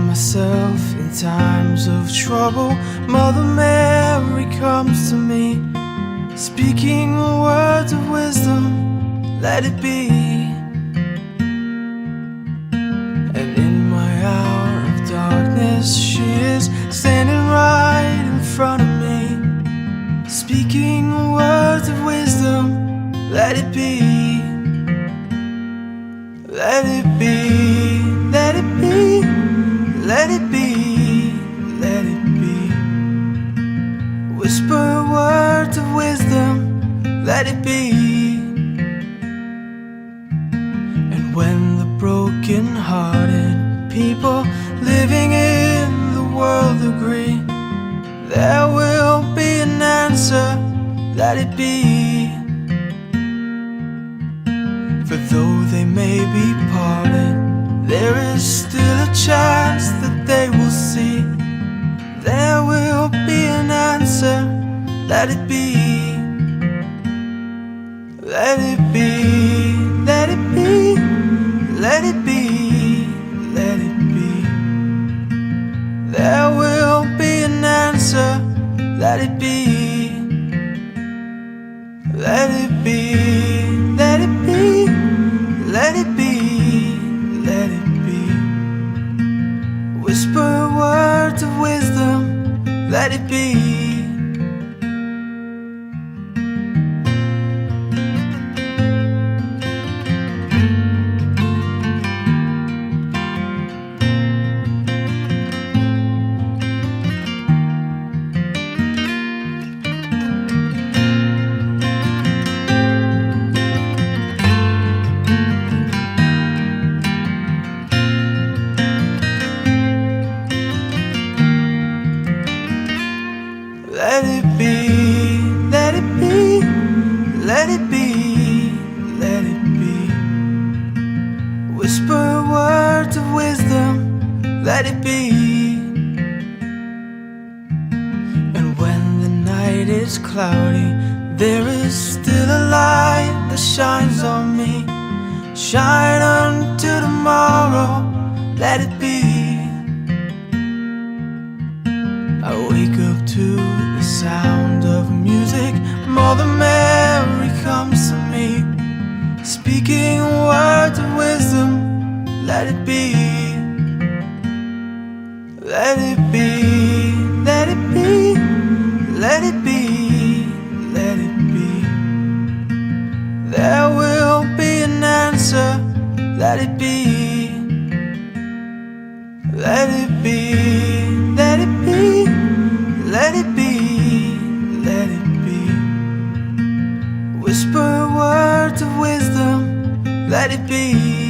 myself in times of trouble, Mother Mary comes to me, speaking words of wisdom, let it be. And in my hour of darkness, she is standing right in front of me, speaking words of wisdom, let it be. Let it be, let it be, let it be, let it be. Whisper words of wisdom, let it be. And when the broken-hearted people living in the world agree, there will be an answer, let it be. For though they may be parted, there is still a chance that they will see. There will be an answer, let it be. Let it be, let it be, let it be, let it be. There will be an answer, let it be. Let it be, let it be, let it be, let it be. Whisper words of wisdom, let it be. Let it be, let it be, let it be, let it be. Whisper words of wisdom, let it be. And when the night is cloudy, there is still a light that shines on me. Shine unto tomorrow, let it be. I wake up to the sound of music, Mother Mary comes to me, speaking words of wisdom, let it be. Let it be, let it be, let it be, let it be. There will be an answer, let it be. Let it be, let it be, let it be, let it be. Whisper words of wisdom, let it be.